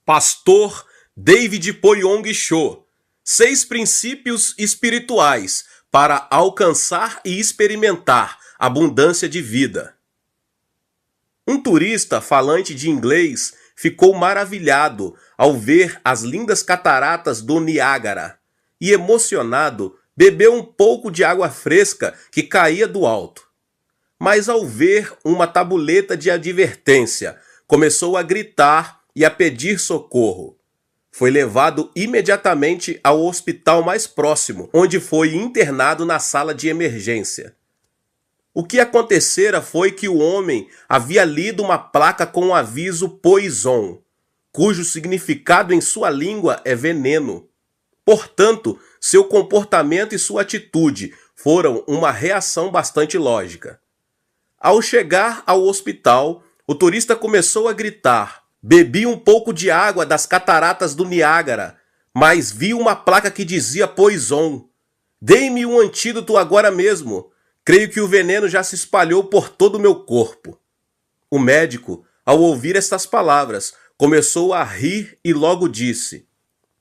Pastor David Poyong Cho. 6 princípios espirituais para alcançar e experimentar abundância de vida. Um turista falante de inglês ficou maravilhado ao ver as lindas cataratas do Niágara e, emocionado, bebeu um pouco de água fresca que caía do alto. Mas ao ver uma tabuleta de advertência, começou a gritar e a pedir socorro. Foi levado imediatamente ao hospital mais próximo, onde foi internado na sala de emergência. O que acontecera foi que o homem havia lido uma placa com o aviso Poison, cujo significado em sua língua é veneno. Portanto, seu comportamento e sua atitude foram uma reação bastante lógica. Ao chegar ao hospital, o turista começou a gritar: "Bebi um pouco de água das cataratas do Niágara, mas vi uma placa que dizia Poison. Dê-me um antídoto agora mesmo. Creio que o veneno já se espalhou por todo o meu corpo." O médico, ao ouvir estas palavras, começou a rir e logo disse: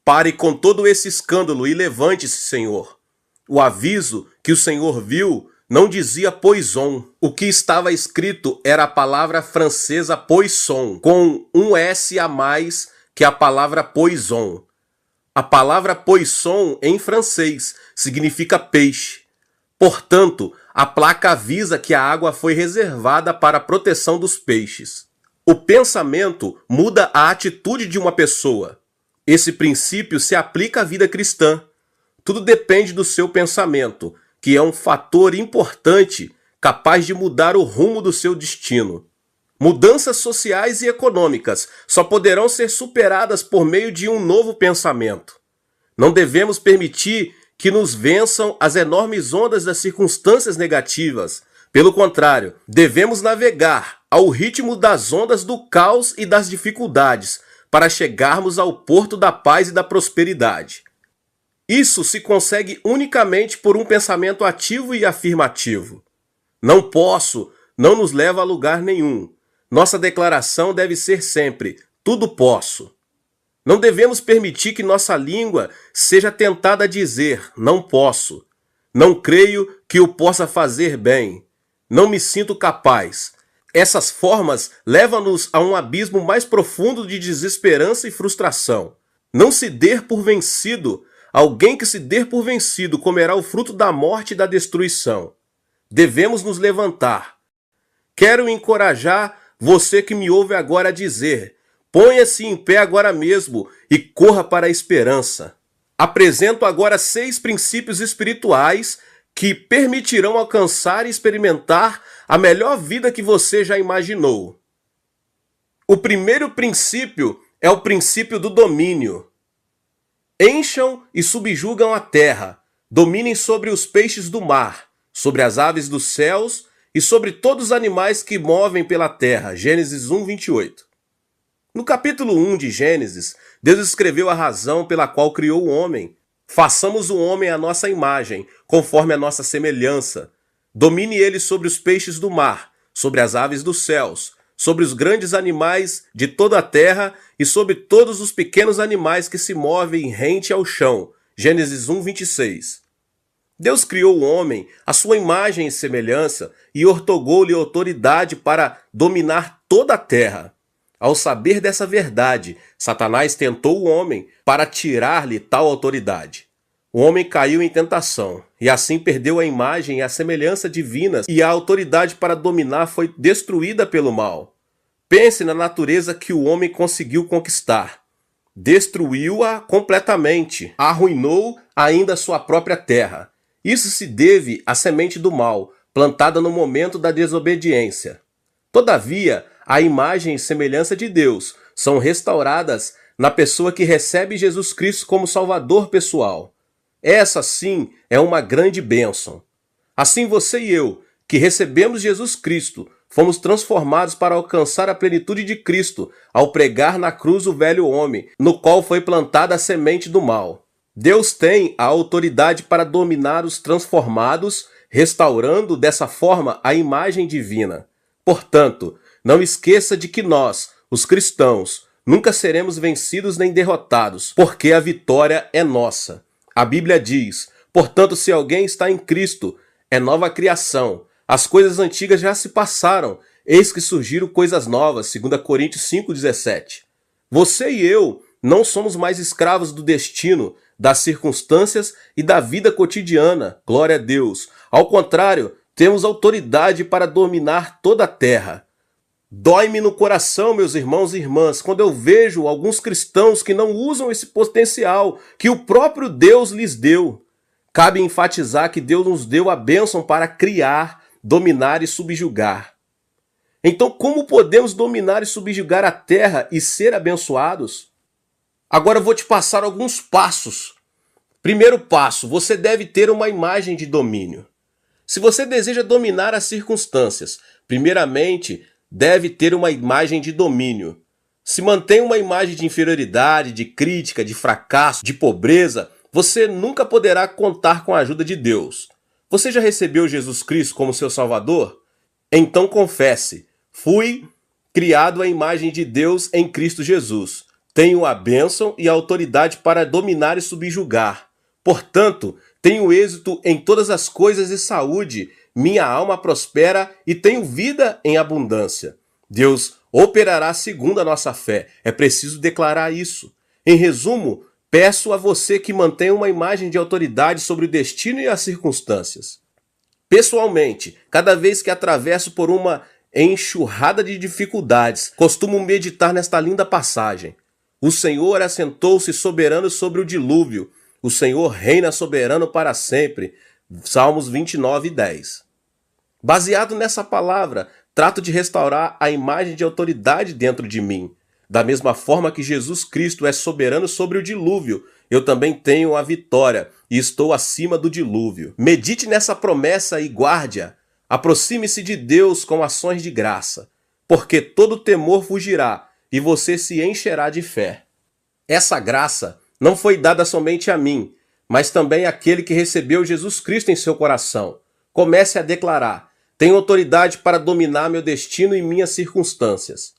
"Pare com todo esse escândalo e levante-se, senhor. O aviso que o senhor viu não dizia Poison. O que estava escrito era a palavra francesa poisson, com um S a mais que a palavra poison. A palavra poisson em francês significa peixe. Portanto, a placa avisa que a água foi reservada para a proteção dos peixes. O pensamento muda a atitude de uma pessoa. Esse princípio se aplica à vida cristã. Tudo depende do seu pensamento, que é um fator importante capaz de mudar o rumo do seu destino. Mudanças sociais e econômicas só poderão ser superadas por meio de um novo pensamento. Não devemos permitir que nos vençam as enormes ondas das circunstâncias negativas. Pelo contrário, devemos navegar ao ritmo das ondas do caos e das dificuldades para chegarmos ao porto da paz e da prosperidade. Isso se consegue unicamente por um pensamento ativo e afirmativo. Não posso não nos leva a lugar nenhum. Nossa declaração deve ser sempre: tudo posso. Não devemos permitir que nossa língua seja tentada a dizer: não posso. Não creio que o possa fazer bem. Não me sinto capaz. Essas formas levam-nos a um abismo mais profundo de desesperança e frustração. Não se dê por vencido. Alguém que se der por vencido comerá o fruto da morte e da destruição. Devemos nos levantar. Quero encorajar você que me ouve agora a dizer: ponha-se em pé agora mesmo e corra para a esperança. Apresento agora 6 princípios espirituais que permitirão alcançar e experimentar a melhor vida que você já imaginou. O primeiro princípio é o princípio do domínio. Encham e subjugam a terra, dominem sobre os peixes do mar, sobre as aves dos céus e sobre todos os animais que movem pela terra. Gênesis 1:28. No capítulo 1 de Gênesis, Deus escreveu a razão pela qual criou o homem. Façamos o homem à nossa imagem, conforme a nossa semelhança. Domine ele sobre os peixes do mar, sobre as aves dos céus, sobre os grandes animais de toda a terra e sobre todos os pequenos animais que se movem rente ao chão. Gênesis 1:26. Deus criou o homem à sua imagem e semelhança e ortogou-lhe autoridade para dominar toda a terra. Ao saber dessa verdade, Satanás tentou o homem para tirar-lhe tal autoridade. O homem caiu em tentação e assim perdeu a imagem e a semelhança divinas, e a autoridade para dominar foi destruída pelo mal. Pense na natureza que o homem conseguiu conquistar. Destruiu-a completamente, arruinou ainda sua própria terra. Isso se deve à semente do mal, plantada no momento da desobediência. Todavia, a imagem e semelhança de Deus são restauradas na pessoa que recebe Jesus Cristo como Salvador pessoal. Essa, sim, é uma grande bênção. Assim você e eu, que recebemos Jesus Cristo, fomos transformados para alcançar a plenitude de Cristo ao pregar na cruz o velho homem, no qual foi plantada a semente do mal. Deus tem a autoridade para dominar os transformados, restaurando dessa forma a imagem divina. Portanto, não esqueça de que nós, os cristãos, nunca seremos vencidos nem derrotados, porque a vitória é nossa. A Bíblia diz: portanto, se alguém está em Cristo, é nova criação. As coisas antigas já se passaram, eis que surgiram coisas novas. 2 Coríntios 5,17. Você e eu não somos mais escravos do destino, das circunstâncias e da vida cotidiana. Glória a Deus. Ao contrário, temos autoridade para dominar toda a terra. Dói-me no coração, meus irmãos e irmãs, quando eu vejo alguns cristãos que não usam esse potencial que o próprio Deus lhes deu. Cabe enfatizar que Deus nos deu a bênção para criar, dominar e subjugar. Então, como podemos dominar e subjugar a terra e ser abençoados? Agora eu vou te passar alguns passos. Primeiro passo, você deve ter uma imagem de domínio. Se você deseja dominar as circunstâncias, primeiramente, deve ter uma imagem de domínio. Se mantém uma imagem de inferioridade, de crítica, de fracasso, de pobreza, você nunca poderá contar com a ajuda de Deus. Você já recebeu Jesus Cristo como seu Salvador? Então confesse: fui criado à imagem de Deus em Cristo Jesus. Tenho a bênção e a autoridade para dominar e subjugar. Portanto, tenho êxito em todas as coisas e saúde. Minha alma prospera e tenho vida em abundância. Deus operará segundo a nossa fé. É preciso declarar isso. Em resumo, peço a você que mantenha uma imagem de autoridade sobre o destino e as circunstâncias. Pessoalmente, cada vez que atravesso por uma enxurrada de dificuldades, costumo meditar nesta linda passagem. O Senhor assentou-se soberano sobre o dilúvio. O Senhor reina soberano para sempre. Salmos 29:10. Baseado nessa palavra, trato de restaurar a imagem de autoridade dentro de mim. Da mesma forma que Jesus Cristo é soberano sobre o dilúvio, eu também tenho a vitória e estou acima do dilúvio. Medite nessa promessa e guarde-a. Aproxime-se de Deus com ações de graça, porque todo temor fugirá e você se encherá de fé. Essa graça não foi dada somente a mim, mas também àquele que recebeu Jesus Cristo em seu coração. Comece a declarar: tenho autoridade para dominar meu destino e minhas circunstâncias.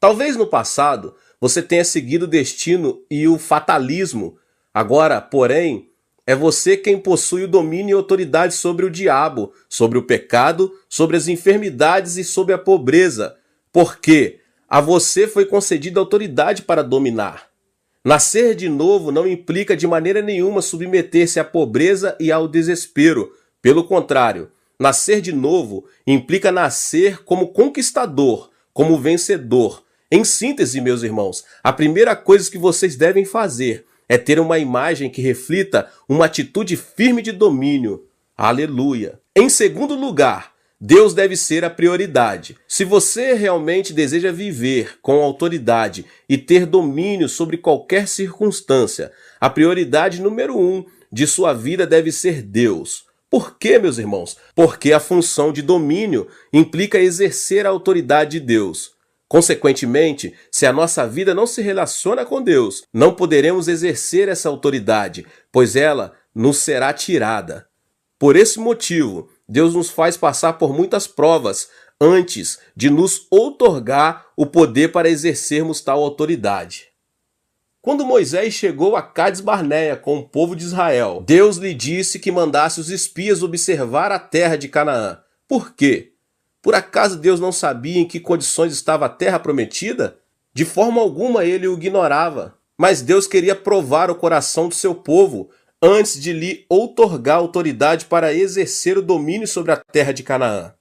Talvez no passado você tenha seguido o destino e o fatalismo. Agora, porém, é você quem possui o domínio e autoridade sobre o diabo, sobre o pecado, sobre as enfermidades e sobre a pobreza, porque a você foi concedida autoridade para dominar. Nascer de novo não implica de maneira nenhuma submeter-se à pobreza e ao desespero. Pelo contrário, nascer de novo implica nascer como conquistador, como vencedor. Em síntese, meus irmãos, a primeira coisa que vocês devem fazer é ter uma imagem que reflita uma atitude firme de domínio. Aleluia! Em segundo lugar, Deus deve ser a prioridade. Se você realmente deseja viver com autoridade e ter domínio sobre qualquer circunstância, a prioridade número 1 de sua vida deve ser Deus. Por quê, meus irmãos? Porque a função de domínio implica exercer a autoridade de Deus. Consequentemente, se a nossa vida não se relaciona com Deus, não poderemos exercer essa autoridade, pois ela nos será tirada. Por esse motivo, Deus nos faz passar por muitas provas antes de nos outorgar o poder para exercermos tal autoridade. Quando Moisés chegou a Cádiz Barneia com o povo de Israel, Deus lhe disse que mandasse os espias observar a terra de Canaã. Por quê? Por acaso Deus não sabia em que condições estava a terra prometida? De forma alguma ele o ignorava. Mas Deus queria provar o coração do seu povo antes de lhe outorgar autoridade para exercer o domínio sobre a terra de Canaã.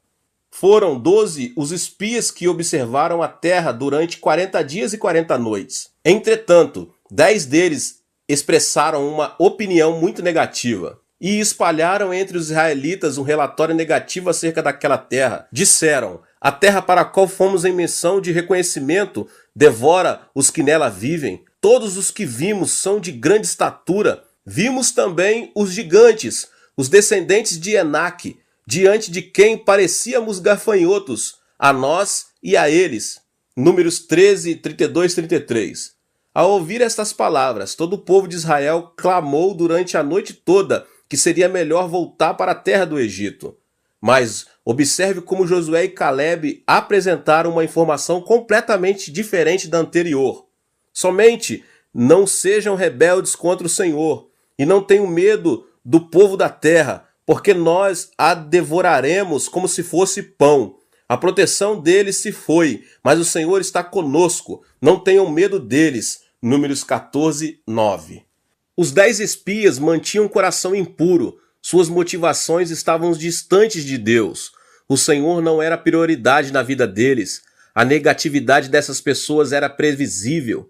Foram 12 os espias que observaram a terra durante 40 dias e 40 noites. Entretanto, 10 deles expressaram uma opinião muito negativa e espalharam entre os israelitas um relatório negativo acerca daquela terra. Disseram: a terra para a qual fomos em missão de reconhecimento devora os que nela vivem. Todos os que vimos são de grande estatura. Vimos também os gigantes, os descendentes de Enaque, diante de quem parecíamos gafanhotos, a nós e a eles. Números 13, 32, 33. Ao ouvir estas palavras, todo o povo de Israel clamou durante a noite toda que seria melhor voltar para a terra do Egito. Mas observe como Josué e Caleb apresentaram uma informação completamente diferente da anterior. Somente não sejam rebeldes contra o Senhor e não tenham medo do povo da terra, porque nós a devoraremos como se fosse pão. A proteção deles se foi, mas o Senhor está conosco. Não tenham medo deles. Números 14, 9. Os 10 espias mantinham o coração impuro. Suas motivações estavam distantes de Deus. O Senhor não era prioridade na vida deles. A negatividade dessas pessoas era previsível.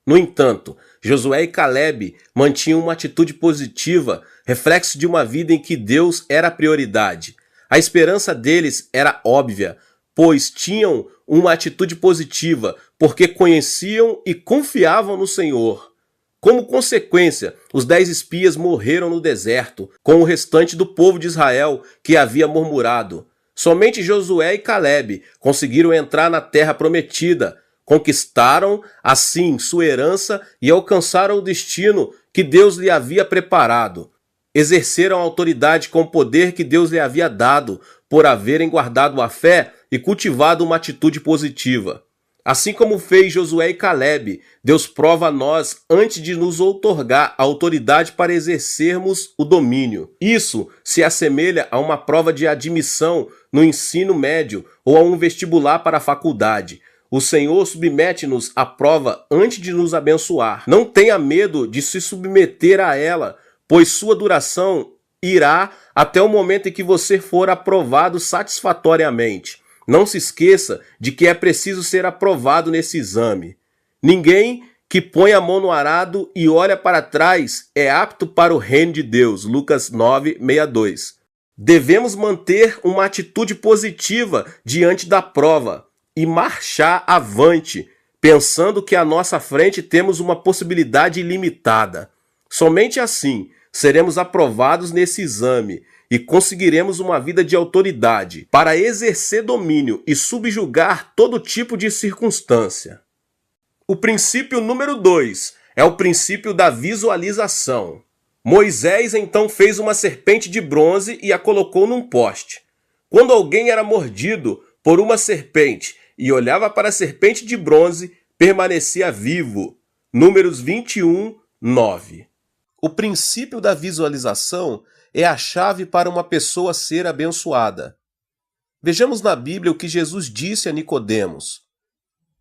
No entanto, Josué e Caleb mantinham uma atitude positiva, reflexo de uma vida em que Deus era a prioridade. A esperança deles era óbvia, pois tinham uma atitude positiva, porque conheciam e confiavam no Senhor. Como consequência, os 10 espias morreram no deserto, com o restante do povo de Israel que havia murmurado. Somente Josué e Caleb conseguiram entrar na terra prometida, conquistaram, assim, sua herança e alcançaram o destino que Deus lhe havia preparado. Exerceram a autoridade com o poder que Deus lhe havia dado, por haverem guardado a fé e cultivado uma atitude positiva. Assim como fez Josué e Caleb, Deus prova a nós antes de nos outorgar a autoridade para exercermos o domínio. Isso se assemelha a uma prova de admissão no ensino médio ou a um vestibular para a faculdade. O Senhor submete-nos à prova antes de nos abençoar. Não tenha medo de se submeter a ela, pois sua duração irá até o momento em que você for aprovado satisfatoriamente. Não se esqueça de que é preciso ser aprovado nesse exame. Ninguém que põe a mão no arado e olha para trás é apto para o reino de Deus. Lucas 9:62. Devemos manter uma atitude positiva diante da prova e marchar avante, pensando que à nossa frente temos uma possibilidade ilimitada. Somente assim seremos aprovados nesse exame e conseguiremos uma vida de autoridade para exercer domínio e subjugar todo tipo de circunstância. O princípio número 2 é o princípio da visualização. Moisés então fez uma serpente de bronze e a colocou num poste. Quando alguém era mordido por uma serpente e olhava para a serpente de bronze, permanecia vivo. Números 21, 9. O princípio da visualização é a chave para uma pessoa ser abençoada. Vejamos na Bíblia o que Jesus disse a Nicodemos.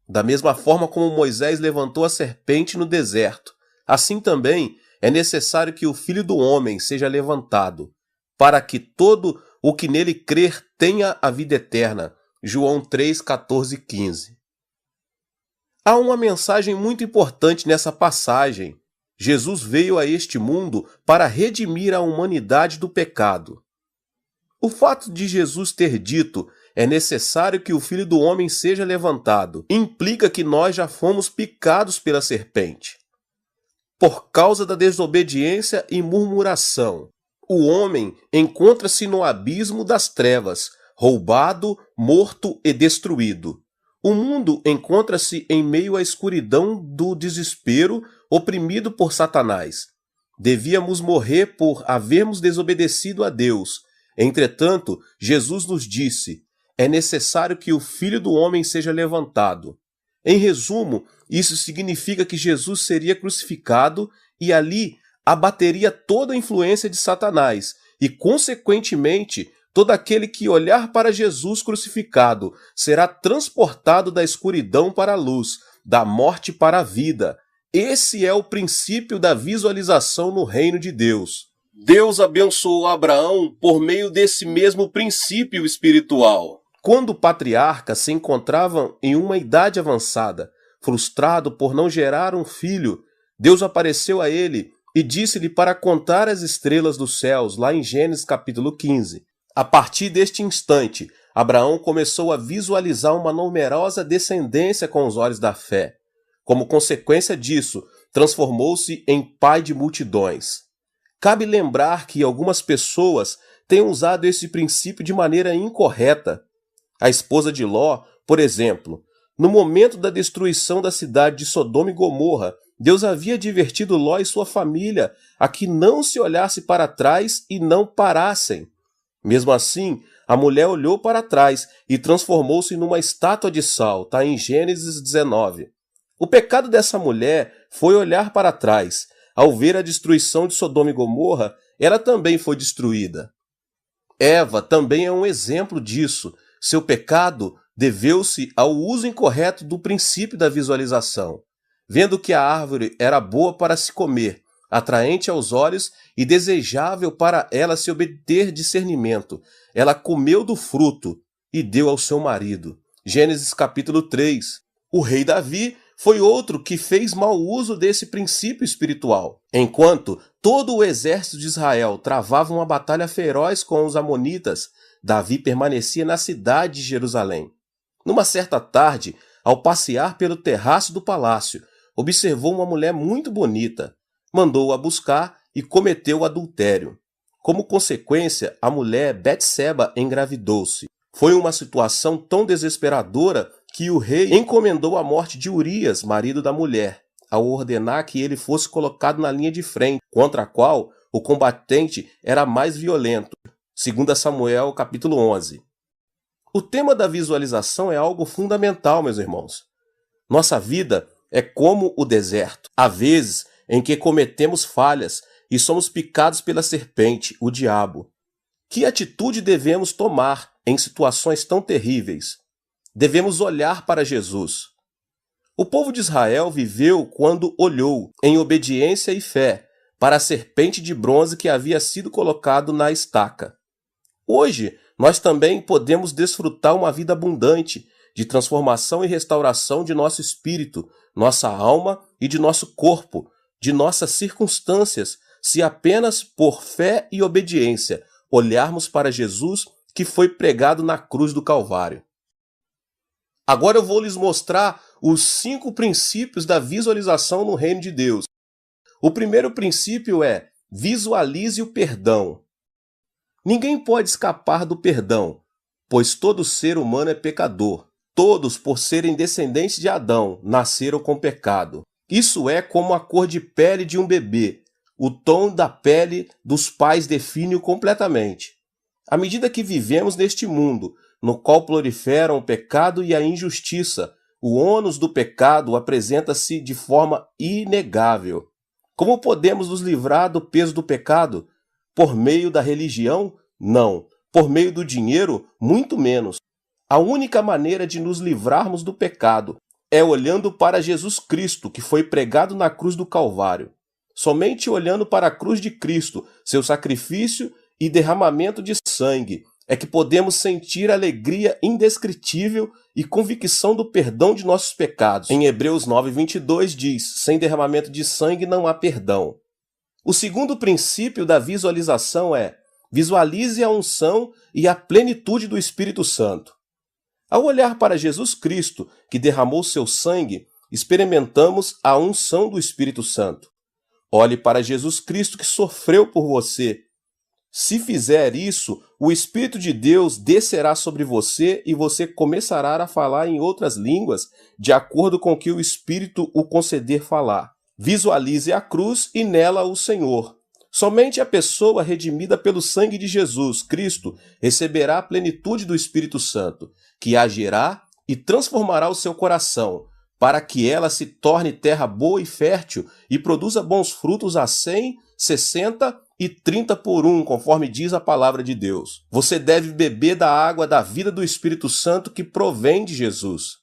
Da mesma forma como Moisés levantou a serpente no deserto, assim também é necessário que o Filho do Homem seja levantado, para que todo o que nele crer tenha a vida eterna. João 3, 14 e 15. Há uma mensagem muito importante nessa passagem. Jesus veio a este mundo para redimir a humanidade do pecado. O fato de Jesus ter dito é necessário que o Filho do Homem seja levantado implica que nós já fomos picados pela serpente. Por causa da desobediência e murmuração, o homem encontra-se no abismo das trevas, roubado, morto e destruído. O mundo encontra-se em meio à escuridão do desespero, oprimido por Satanás. Devíamos morrer por havermos desobedecido a Deus. Entretanto, Jesus nos disse: é necessário que o Filho do Homem seja levantado. Em resumo, isso significa que Jesus seria crucificado e ali abateria toda a influência de Satanás e, consequentemente, todo aquele que olhar para Jesus crucificado será transportado da escuridão para a luz, da morte para a vida. Esse é o princípio da visualização no reino de Deus. Deus abençoou Abraão por meio desse mesmo princípio espiritual. Quando o patriarca se encontrava em uma idade avançada, frustrado por não gerar um filho, Deus apareceu a ele e disse-lhe para contar as estrelas dos céus, lá em Gênesis capítulo 15. A partir deste instante, Abraão começou a visualizar uma numerosa descendência com os olhos da fé. Como consequência disso, transformou-se em pai de multidões. Cabe lembrar que algumas pessoas têm usado esse princípio de maneira incorreta. A esposa de Ló, por exemplo, no momento da destruição da cidade de Sodoma e Gomorra, Deus havia advertido Ló e sua família a que não se olhasse para trás e não parassem. Mesmo assim, a mulher olhou para trás e transformou-se numa estátua de sal, está em Gênesis 19. O pecado dessa mulher foi olhar para trás. Ao ver a destruição de Sodoma e Gomorra, ela também foi destruída. Eva também é um exemplo disso. Seu pecado deveu-se ao uso incorreto do princípio da visualização. Vendo que a árvore era boa para se comer, atraente aos olhos e desejável para ela se obter discernimento, ela comeu do fruto e deu ao seu marido. Gênesis capítulo 3. O rei Davi foi outro que fez mau uso desse princípio espiritual. Enquanto todo o exército de Israel travava uma batalha feroz com os amonitas, Davi permanecia na cidade de Jerusalém. Numa certa tarde, ao passear pelo terraço do palácio, observou uma mulher muito bonita. Mandou-a buscar e cometeu o adultério. Como consequência, a mulher Betseba engravidou-se. Foi uma situação tão desesperadora que o rei encomendou a morte de Urias, marido da mulher, ao ordenar que ele fosse colocado na linha de frente, contra a qual o combatente era mais violento. 2 Samuel, capítulo 11. O tema da visualização é algo fundamental, meus irmãos. Nossa vida é como o deserto. Há vezes em que cometemos falhas e somos picados pela serpente, o diabo. Que atitude devemos tomar em situações tão terríveis? Devemos olhar para Jesus. O povo de Israel viveu quando olhou, em obediência e fé, para a serpente de bronze que havia sido colocado na estaca. Hoje, nós também podemos desfrutar uma vida abundante de transformação e restauração de nosso espírito, nossa alma e de nosso corpo, de nossas circunstâncias, se apenas por fé e obediência olharmos para Jesus que foi pregado na cruz do Calvário. Agora eu vou lhes mostrar os 5 princípios da visualização no reino de Deus. O primeiro princípio é: visualize o perdão. Ninguém pode escapar do perdão, pois todo ser humano é pecador. Todos, por serem descendentes de Adão, nasceram com pecado. Isso é como a cor de pele de um bebê. O tom da pele dos pais define-o completamente. À medida que vivemos neste mundo, no qual proliferam o pecado e a injustiça, o ônus do pecado apresenta-se de forma inegável. Como podemos nos livrar do peso do pecado? Por meio da religião? Não. Por meio do dinheiro? Muito menos. A única maneira de nos livrarmos do pecado é olhando para Jesus Cristo, que foi pregado na cruz do Calvário. Somente olhando para a cruz de Cristo, seu sacrifício e derramamento de sangue, é que podemos sentir alegria indescritível e convicção do perdão de nossos pecados. Em Hebreus 9:22 diz: sem derramamento de sangue não há perdão. O segundo princípio da visualização é: visualize a unção e a plenitude do Espírito Santo. Ao olhar para Jesus Cristo, que derramou seu sangue, experimentamos a unção do Espírito Santo. Olhe para Jesus Cristo que sofreu por você. Se fizer isso, o Espírito de Deus descerá sobre você e você começará a falar em outras línguas, de acordo com o que o Espírito o conceder falar. Visualize a cruz e nela o Senhor. Somente a pessoa redimida pelo sangue de Jesus Cristo receberá a plenitude do Espírito Santo, que agirá e transformará o seu coração, para que ela se torne terra boa e fértil e produza bons frutos a 100, 60 e 30 por 1, conforme diz a palavra de Deus. Você deve beber da água da vida do Espírito Santo que provém de Jesus.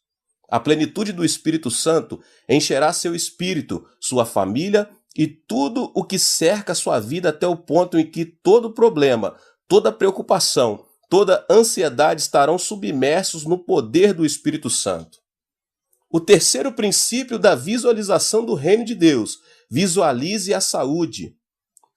A plenitude do Espírito Santo encherá seu espírito, sua família e tudo o que cerca sua vida até o ponto em que todo problema, toda preocupação, toda ansiedade estarão submersos no poder do Espírito Santo. O terceiro princípio da visualização do reino de Deus: visualize a saúde.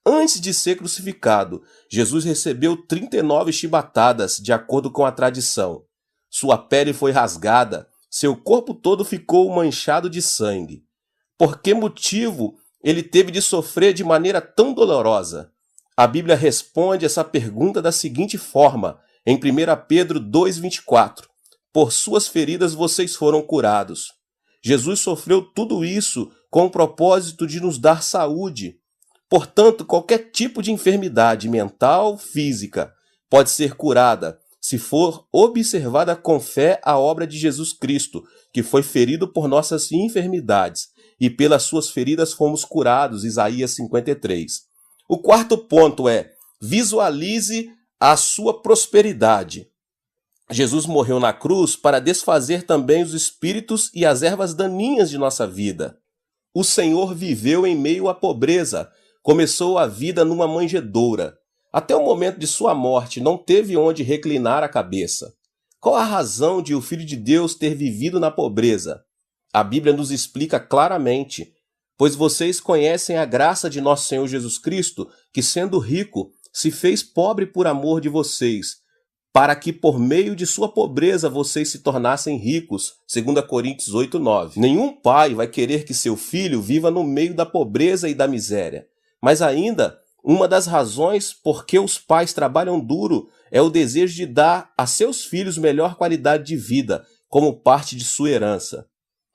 Antes de ser crucificado, Jesus recebeu 39 chibatadas, de acordo com a tradição. Sua pele foi rasgada, seu corpo todo ficou manchado de sangue. Por que motivo ele teve de sofrer de maneira tão dolorosa? A Bíblia responde essa pergunta da seguinte forma, em 1 Pedro 2,24. Por suas feridas vocês foram curados. Jesus sofreu tudo isso com o propósito de nos dar saúde. Portanto, qualquer tipo de enfermidade mental, física, pode ser curada se for observada com fé a obra de Jesus Cristo, que foi ferido por nossas enfermidades, e pelas suas feridas fomos curados, Isaías 53. O quarto ponto é: visualize a sua prosperidade. Jesus morreu na cruz para desfazer também os espíritos e as ervas daninhas de nossa vida. O Senhor viveu em meio à pobreza, começou a vida numa manjedoura. Até o momento de sua morte não teve onde reclinar a cabeça. Qual a razão de o Filho de Deus ter vivido na pobreza? A Bíblia nos explica claramente: pois vocês conhecem a graça de nosso Senhor Jesus Cristo, que sendo rico, se fez pobre por amor de vocês, para que por meio de sua pobreza vocês se tornassem ricos. 2 Coríntios 8:9. Nenhum pai vai querer que seu filho viva no meio da pobreza e da miséria. Mas ainda, uma das razões por que os pais trabalham duro é o desejo de dar a seus filhos melhor qualidade de vida, como parte de sua herança.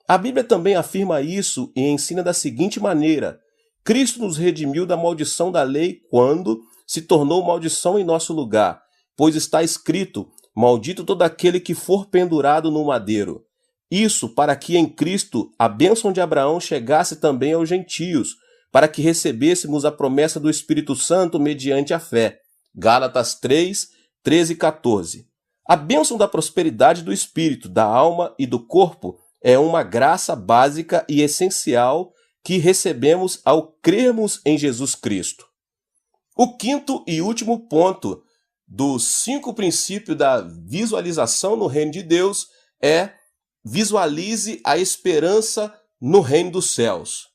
A Bíblia também afirma isso e ensina da seguinte maneira: Cristo nos redimiu da maldição da lei quando se tornou maldição em nosso lugar, pois está escrito: maldito todo aquele que for pendurado no madeiro. Isso para que em Cristo a bênção de Abraão chegasse também aos gentios, para que recebêssemos a promessa do Espírito Santo mediante a fé. Gálatas 3, 13 e 14. A bênção da prosperidade do espírito, da alma e do corpo é uma graça básica e essencial que recebemos ao crermos em Jesus Cristo. O quinto e último ponto dos 5 princípios da visualização no reino de Deus é: visualize a esperança no reino dos céus.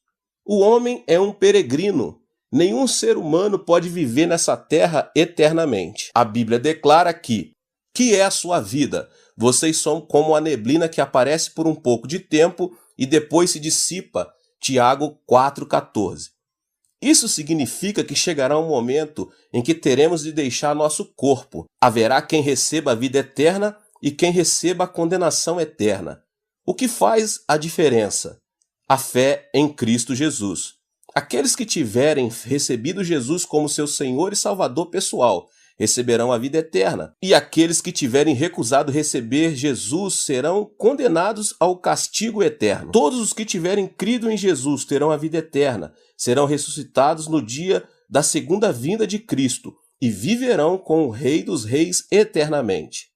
O homem é um peregrino. Nenhum ser humano pode viver nessa terra eternamente. A Bíblia declara que é a sua vida? Vocês são como a neblina que aparece por um pouco de tempo e depois se dissipa. Tiago 4,14. Isso significa que chegará um momento em que teremos de deixar nosso corpo. Haverá quem receba a vida eterna e quem receba a condenação eterna. O que faz a diferença? A fé em Cristo Jesus. Aqueles que tiverem recebido Jesus como seu Senhor e Salvador pessoal receberão a vida eterna. E aqueles que tiverem recusado receber Jesus serão condenados ao castigo eterno. Todos os que tiverem crido em Jesus terão a vida eterna, serão ressuscitados no dia da segunda vinda de Cristo e viverão com o Rei dos Reis eternamente.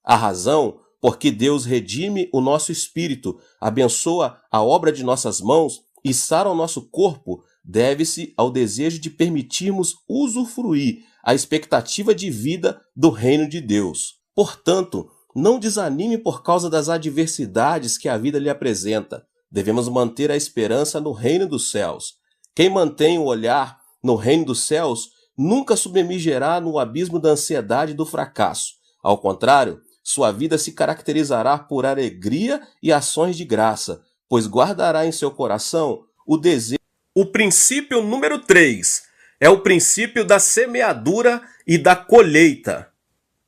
A razão por que Deus redime o nosso espírito, abençoa a obra de nossas mãos e sara o nosso corpo deve-se ao desejo de permitirmos usufruir a expectativa de vida do reino de Deus. Portanto, não desanime por causa das adversidades que a vida lhe apresenta. Devemos manter a esperança no reino dos céus. Quem mantém o olhar no reino dos céus nunca submergirá no abismo da ansiedade e do fracasso. Ao contrário, sua vida se caracterizará por alegria e ações de graça, pois guardará em seu coração o desejo. O princípio número 3 é o princípio da semeadura e da colheita.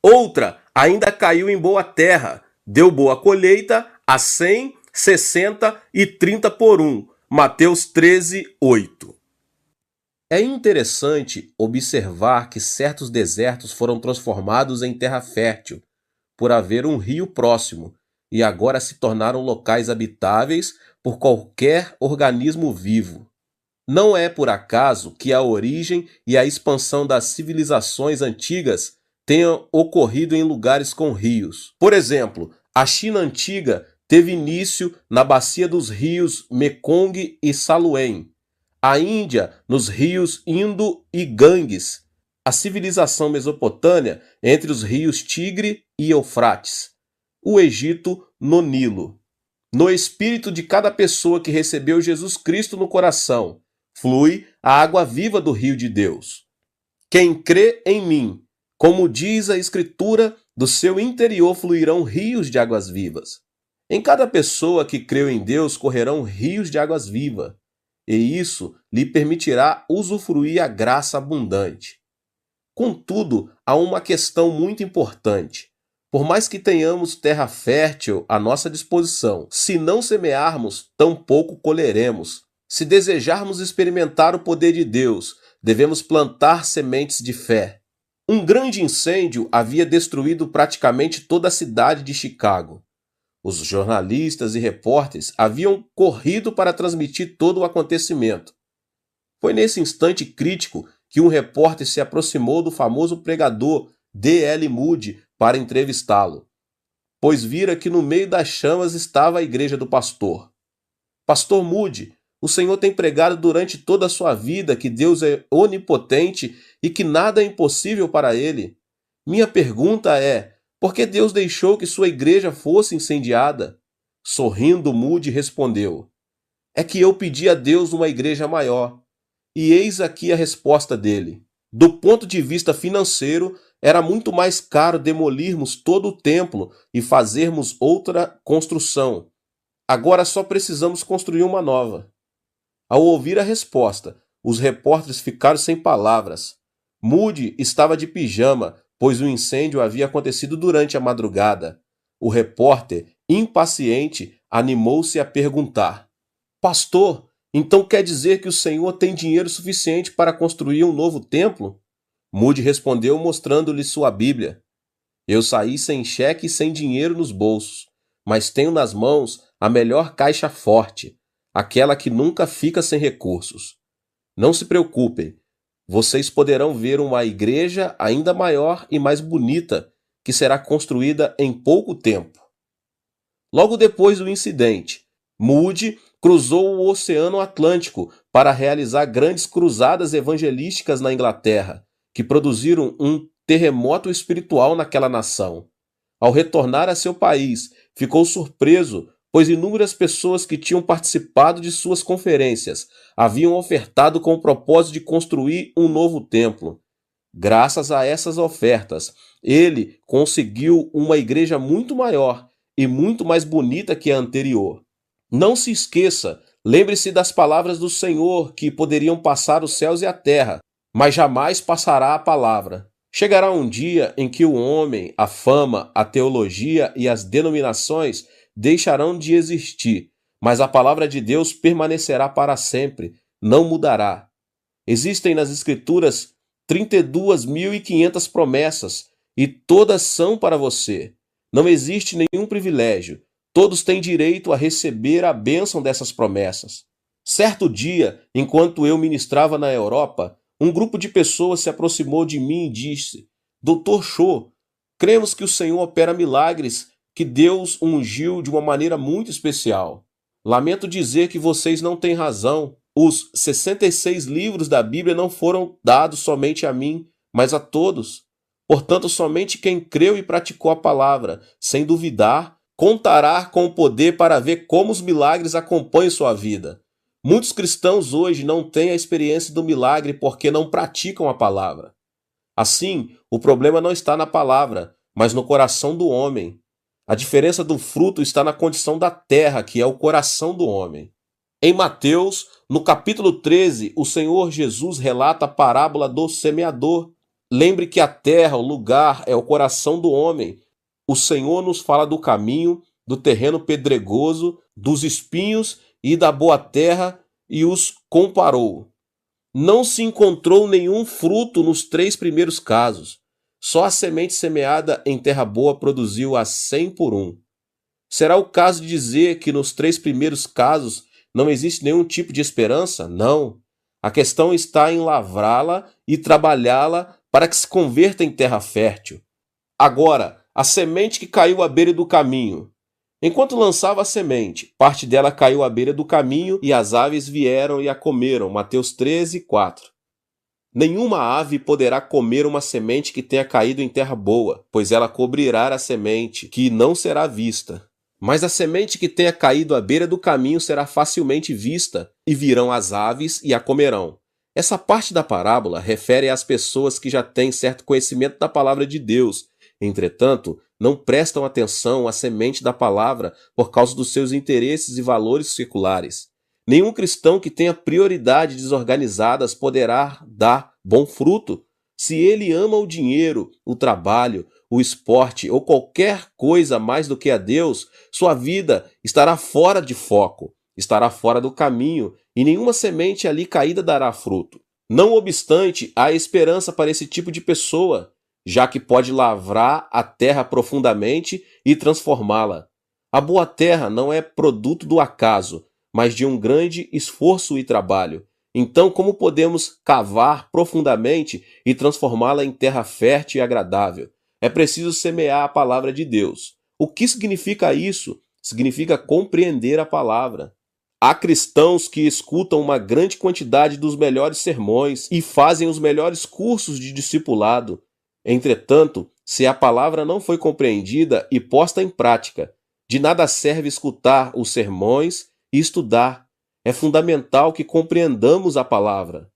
Outra ainda caiu em boa terra, deu boa colheita a 100, 60 e 30 por 1. Mateus 13, 8. É interessante observar que certos desertos foram transformados em terra fértil, por haver um rio próximo, e agora se tornaram locais habitáveis por qualquer organismo vivo. Não é por acaso que a origem e a expansão das civilizações antigas tenham ocorrido em lugares com rios. Por exemplo, a China antiga teve início na bacia dos rios Mekong e Salween, a Índia nos rios Indo e Ganges, a civilização mesopotâmia entre os rios Tigre e Eufrates, o Egito no Nilo. No espírito de cada pessoa que recebeu Jesus Cristo no coração, flui a água viva do rio de Deus. Quem crê em mim, como diz a Escritura, do seu interior fluirão rios de águas vivas. Em cada pessoa que creu em Deus correrão rios de águas vivas, e isso lhe permitirá usufruir a graça abundante. Contudo, há uma questão muito importante. Por mais que tenhamos terra fértil à nossa disposição, se não semearmos, tampouco colheremos. Se desejarmos experimentar o poder de Deus, devemos plantar sementes de fé. Um grande incêndio havia destruído praticamente toda a cidade de Chicago. Os jornalistas e repórteres haviam corrido para transmitir todo o acontecimento. Foi nesse instante crítico que um repórter se aproximou do famoso pregador D.L. Moody para entrevistá-lo, pois vira que no meio das chamas estava a igreja do pastor. Pastor Moody, o Senhor tem pregado durante toda a sua vida que Deus é onipotente e que nada é impossível para ele. Minha pergunta é: por que Deus deixou que sua igreja fosse incendiada? Sorrindo, Moody respondeu: é que eu pedi a Deus uma igreja maior. E eis aqui a resposta dele. Do ponto de vista financeiro, era muito mais caro demolirmos todo o templo e fazermos outra construção. Agora só precisamos construir uma nova. Ao ouvir a resposta, os repórteres ficaram sem palavras. Moody estava de pijama, pois o incêndio havia acontecido durante a madrugada. O repórter, impaciente, animou-se a perguntar: Pastor, então quer dizer que o Senhor tem dinheiro suficiente para construir um novo templo? Moody respondeu mostrando-lhe sua Bíblia. Eu saí sem cheque e sem dinheiro nos bolsos, mas tenho nas mãos a melhor caixa forte, aquela que nunca fica sem recursos. Não se preocupem, vocês poderão ver uma igreja ainda maior e mais bonita que será construída em pouco tempo. Logo depois do incidente, Moody cruzou o Oceano Atlântico para realizar grandes cruzadas evangelísticas na Inglaterra, que produziram um terremoto espiritual naquela nação. Ao retornar a seu país, ficou surpreso, pois inúmeras pessoas que tinham participado de suas conferências haviam ofertado com o propósito de construir um novo templo. Graças a essas ofertas, ele conseguiu uma igreja muito maior e muito mais bonita que a anterior. Não se esqueça, lembre-se das palavras do Senhor que poderiam passar os céus e a terra, mas jamais passará a palavra. Chegará um dia em que o homem, a fama, a teologia e as denominações deixarão de existir, mas a palavra de Deus permanecerá para sempre, não mudará. Existem nas Escrituras 32.500 promessas e todas são para você. Não existe nenhum privilégio. Todos têm direito a receber a bênção dessas promessas. Certo dia, enquanto eu ministrava na Europa, um grupo de pessoas se aproximou de mim e disse: Dr. Cho, cremos que o Senhor opera milagres que Deus ungiu de uma maneira muito especial. Lamento dizer que vocês não têm razão. Os 66 livros da Bíblia não foram dados somente a mim, mas a todos. Portanto, somente quem creu e praticou a palavra, sem duvidar, contará com o poder para ver como os milagres acompanham sua vida. Muitos cristãos hoje não têm a experiência do milagre porque não praticam a palavra. Assim, o problema não está na palavra, mas no coração do homem. A diferença do fruto está na condição da terra, que é o coração do homem. Em Mateus, no capítulo 13, o Senhor Jesus relata a parábola do semeador. Lembre que a terra, o lugar, é o coração do homem. O Senhor nos fala do caminho, do terreno pedregoso, dos espinhos e da boa terra e os comparou. Não se encontrou nenhum fruto nos 3 primeiros casos. Só a semente semeada em terra boa produziu a 100 por 1. Será o caso de dizer que nos 3 primeiros casos não existe nenhum tipo de esperança? Não. A questão está em lavrá-la e trabalhá-la para que se converta em terra fértil. Agora, a semente que caiu à beira do caminho. Enquanto lançava a semente, parte dela caiu à beira do caminho e as aves vieram e a comeram. Mateus 13, 4. Nenhuma ave poderá comer uma semente que tenha caído em terra boa, pois ela cobrirá a semente, que não será vista. Mas a semente que tenha caído à beira do caminho será facilmente vista, e virão as aves e a comerão. Essa parte da parábola refere às pessoas que já têm certo conhecimento da palavra de Deus, entretanto, não prestam atenção à semente da palavra por causa dos seus interesses e valores seculares. Nenhum cristão que tenha prioridades desorganizadas poderá dar bom fruto. Se ele ama o dinheiro, o trabalho, o esporte ou qualquer coisa mais do que a Deus, sua vida estará fora de foco, estará fora do caminho e nenhuma semente ali caída dará fruto. Não obstante, há esperança para esse tipo de pessoa. já que pode lavrar a terra profundamente e transformá-la. A boa terra não é produto do acaso, mas de um grande esforço e trabalho. Então, como podemos cavar profundamente e transformá-la em terra fértil e agradável? É preciso semear a palavra de Deus. O que significa isso? Significa compreender a palavra. Há cristãos que escutam uma grande quantidade dos melhores sermões e fazem os melhores cursos de discipulado. Entretanto, se a palavra não foi compreendida e posta em prática, de nada serve escutar os sermões e estudar. É fundamental que compreendamos a palavra.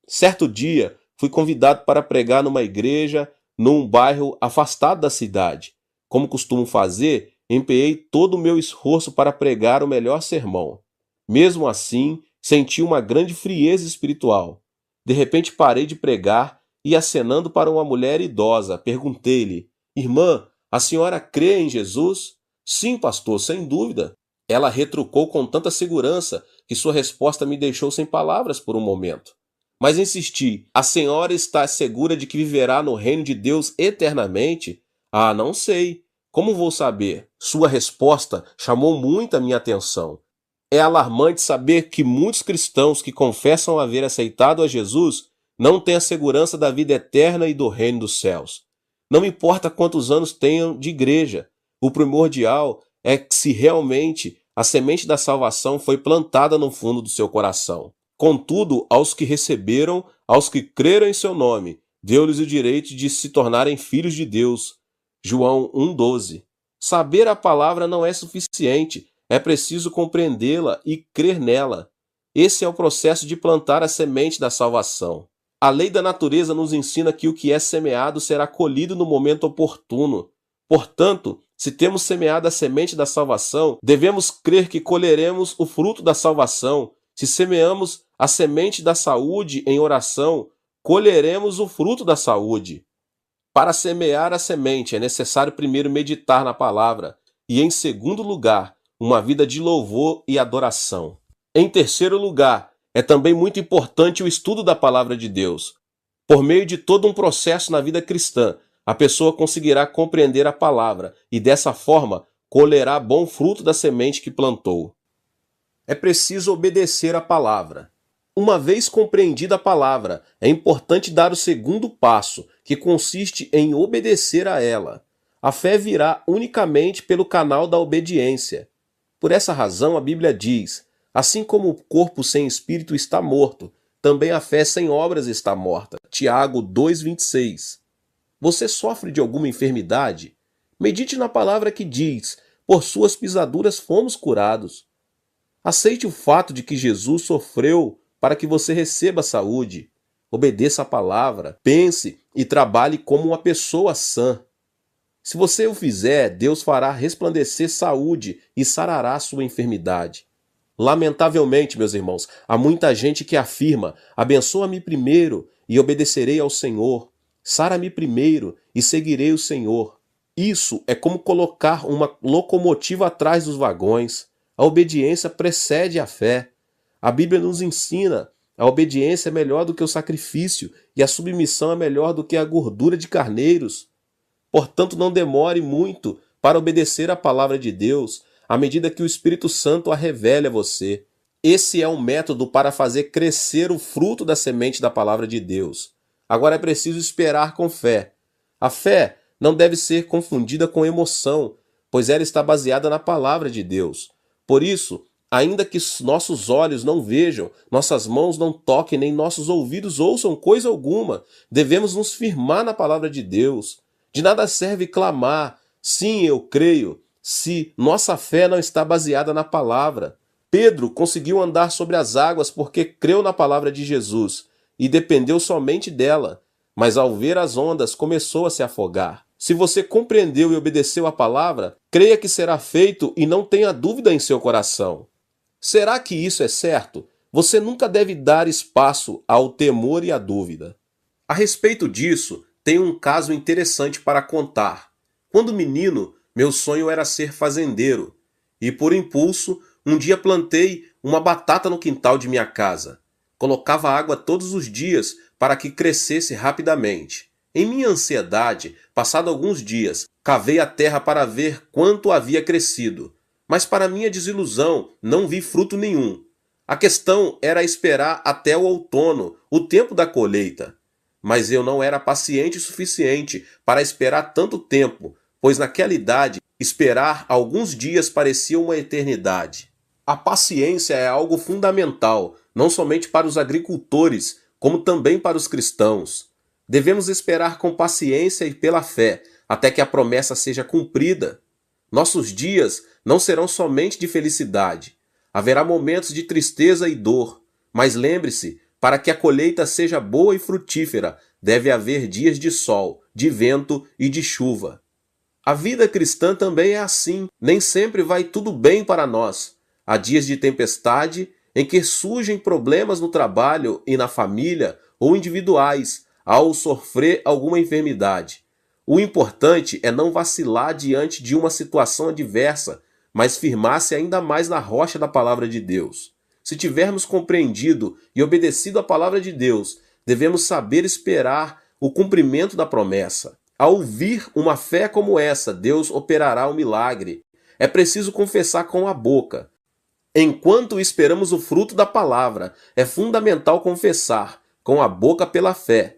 Certo dia, fui convidado para pregar numa igreja num bairro afastado da cidade. Como costumo fazer, empenhei todo o meu esforço para pregar o melhor sermão. Mesmo assim, senti uma grande frieza espiritual. De repente parei de pregar e, acenando para uma mulher idosa, perguntei-lhe: Irmã, a senhora crê em Jesus? Sim, pastor, sem dúvida. Ela retrucou com tanta segurança que sua resposta me deixou sem palavras por um momento. Mas insisti: a senhora está segura de que viverá no reino de Deus eternamente? Ah, não sei. Como vou saber? Sua resposta chamou muito a minha atenção. É alarmante saber que muitos cristãos que confessam haver aceitado a Jesus não têm a segurança da vida eterna e do reino dos céus. Não importa quantos anos tenham de igreja, o primordial é que se realmente a semente da salvação foi plantada no fundo do seu coração. Contudo, aos que receberam, aos que creram em seu nome, deu-lhes o direito de se tornarem filhos de Deus. João 1,12. Saber a palavra não é suficiente, é preciso compreendê-la e crer nela. Esse é o processo de plantar a semente da salvação. A lei da natureza nos ensina que o que é semeado será colhido no momento oportuno. Portanto, se temos semeado a semente da salvação, devemos crer que colheremos o fruto da salvação. Se semeamos a semente da saúde em oração, colheremos o fruto da saúde. Para semear a semente é necessário primeiro meditar na palavra e, em segundo lugar, uma vida de louvor e adoração. Em terceiro lugar, é também muito importante o estudo da palavra de Deus. Por meio de todo um processo na vida cristã, a pessoa conseguirá compreender a palavra e, dessa forma, colherá bom fruto da semente que plantou. É preciso obedecer à palavra. Uma vez compreendida a palavra, é importante dar o segundo passo, que consiste em obedecer a ela. A fé virá unicamente pelo canal da obediência. Por essa razão, a Bíblia diz: assim como o corpo sem espírito está morto, também a fé sem obras está morta. Tiago 2,26. Você sofre de alguma enfermidade? Medite na palavra que diz: por suas pisaduras fomos curados. Aceite o fato de que Jesus sofreu para que você receba saúde. Obedeça a palavra, pense e trabalhe como uma pessoa sã. Se você o fizer, Deus fará resplandecer saúde e sarará sua enfermidade. Lamentavelmente, meus irmãos, há muita gente que afirma: abençoa-me primeiro e obedecerei ao Senhor. Sara-me primeiro e seguirei o Senhor. Isso é como colocar uma locomotiva atrás dos vagões. A obediência precede a fé. A Bíblia nos ensina: a obediência é melhor do que o sacrifício e a submissão é melhor do que a gordura de carneiros. Portanto, não demore muito para obedecer à palavra de Deus, à medida que o Espírito Santo a revele a você. Esse é um método para fazer crescer o fruto da semente da palavra de Deus. Agora é preciso esperar com fé. A fé não deve ser confundida com emoção, pois ela está baseada na palavra de Deus. Por isso, ainda que nossos olhos não vejam, nossas mãos não toquem, nem nossos ouvidos ouçam coisa alguma, devemos nos firmar na palavra de Deus. De nada serve clamar: sim, eu creio, se nossa fé não está baseada na palavra. Pedro conseguiu andar sobre as águas porque creu na palavra de Jesus e dependeu somente dela, mas ao ver as ondas começou a se afogar. Se você compreendeu e obedeceu a palavra, creia que será feito e não tenha dúvida em seu coração. Será que isso é certo? Você nunca deve dar espaço ao temor e à dúvida. A respeito disso, tenho um caso interessante para contar. Quando menino, meu sonho era ser fazendeiro. E por impulso, um dia plantei uma batata no quintal de minha casa. Colocava água todos os dias para que crescesse rapidamente. Em minha ansiedade, passado alguns dias, cavei a terra para ver quanto havia crescido, mas para minha desilusão não vi fruto nenhum. A questão era esperar até o outono, o tempo da colheita. Mas eu não era paciente o suficiente para esperar tanto tempo, pois naquela idade, esperar alguns dias parecia uma eternidade. A paciência é algo fundamental, não somente para os agricultores, como também para os cristãos. Devemos esperar com paciência e pela fé, até que a promessa seja cumprida. Nossos dias não serão somente de felicidade. Haverá momentos de tristeza e dor, mas lembre-se, para que a colheita seja boa e frutífera, deve haver dias de sol, de vento e de chuva. A vida cristã também é assim, nem sempre vai tudo bem para nós. Há dias de tempestade em que surgem problemas no trabalho e na família ou individuais, ao sofrer alguma enfermidade. O importante é não vacilar diante de uma situação adversa, mas firmar-se ainda mais na rocha da palavra de Deus. Se tivermos compreendido e obedecido a palavra de Deus, devemos saber esperar o cumprimento da promessa. Ao ouvir uma fé como essa, Deus operará o milagre. É preciso confessar com a boca. Enquanto esperamos o fruto da palavra, é fundamental confessar com a boca pela fé.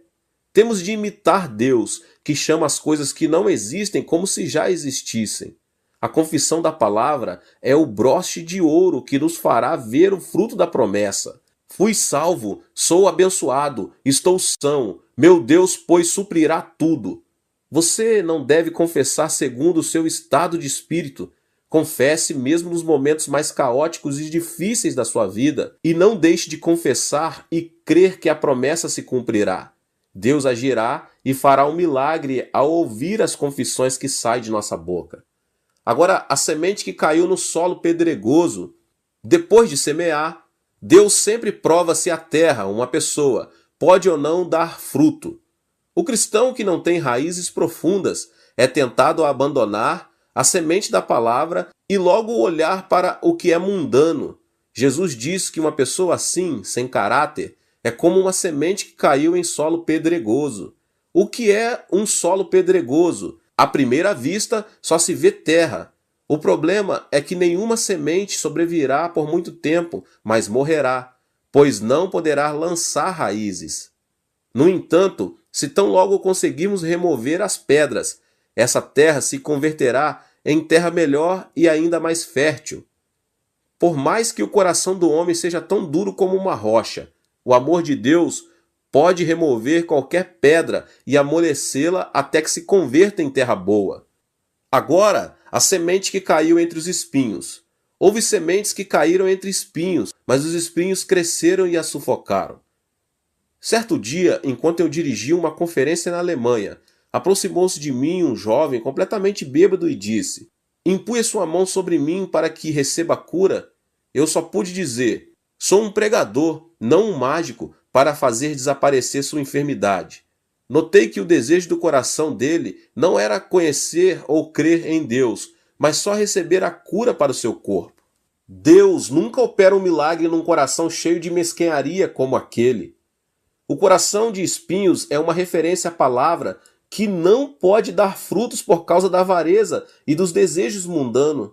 Temos de imitar Deus, que chama as coisas que não existem como se já existissem. A confissão da palavra é o broche de ouro que nos fará ver o fruto da promessa. Fui salvo, sou abençoado, estou são, meu Deus, pois suprirá tudo. Você não deve confessar segundo o seu estado de espírito. Confesse mesmo nos momentos mais caóticos e difíceis da sua vida e não deixe de confessar e crer que a promessa se cumprirá. Deus agirá e fará um milagre ao ouvir as confissões que saem de nossa boca. Agora, a semente que caiu no solo pedregoso, depois de semear, Deus sempre prova se a terra, uma pessoa, pode ou não dar fruto. O cristão que não tem raízes profundas é tentado a abandonar a semente da palavra e logo olhar para o que é mundano. Jesus diz que uma pessoa assim, sem caráter, é como uma semente que caiu em solo pedregoso. O que é um solo pedregoso? À primeira vista, só se vê terra. O problema é que nenhuma semente sobreviverá por muito tempo, mas morrerá, pois não poderá lançar raízes. No entanto, se tão logo conseguirmos remover as pedras, essa terra se converterá em terra melhor e ainda mais fértil. Por mais que o coração do homem seja tão duro como uma rocha, o amor de Deus pode remover qualquer pedra e amolecê-la até que se converta em terra boa. Agora, a semente que caiu entre os espinhos. Houve sementes que caíram entre espinhos, mas os espinhos cresceram e a sufocaram. Certo dia, enquanto eu dirigia uma conferência na Alemanha, aproximou-se de mim um jovem completamente bêbado e disse: "Impue sua mão sobre mim para que receba a cura." Eu só pude dizer: "Sou um pregador, não um mágico, para fazer desaparecer sua enfermidade." Notei que o desejo do coração dele não era conhecer ou crer em Deus, mas só receber a cura para o seu corpo. Deus nunca opera um milagre num coração cheio de mesquinharia como aquele. O coração de espinhos é uma referência à palavra que não pode dar frutos por causa da avareza e dos desejos mundanos.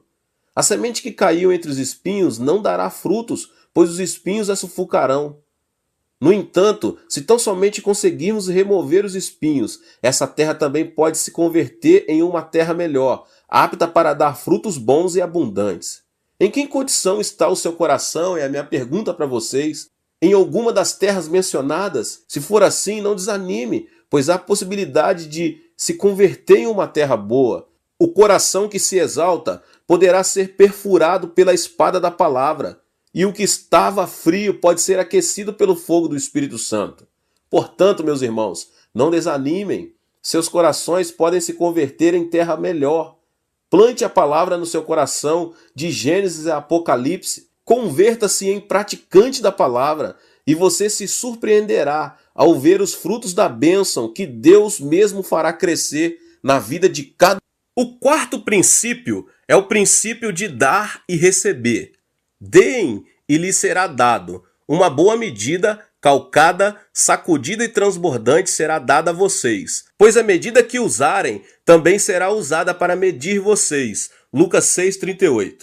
A semente que caiu entre os espinhos não dará frutos, pois os espinhos a sufocarão. No entanto, se tão somente conseguirmos remover os espinhos, essa terra também pode se converter em uma terra melhor, apta para dar frutos bons e abundantes. Em que condição está o seu coração? É a minha pergunta para vocês. Em alguma das terras mencionadas? Se for assim, não desanime, pois há possibilidade de se converter em uma terra boa. O coração que se exalta poderá ser perfurado pela espada da palavra, e o que estava frio pode ser aquecido pelo fogo do Espírito Santo. Portanto, meus irmãos, não desanimem. Seus corações podem se converter em terra melhor. Plante a palavra no seu coração, de Gênesis a Apocalipse. Converta-se em praticante da palavra e você se surpreenderá ao ver os frutos da bênção que Deus mesmo fará crescer na vida de cada um. O quarto princípio é o princípio de dar e receber. Deem e lhes será dado, uma boa medida, calcada, sacudida e transbordante será dada a vocês, pois a medida que usarem também será usada para medir vocês. Lucas 6,38.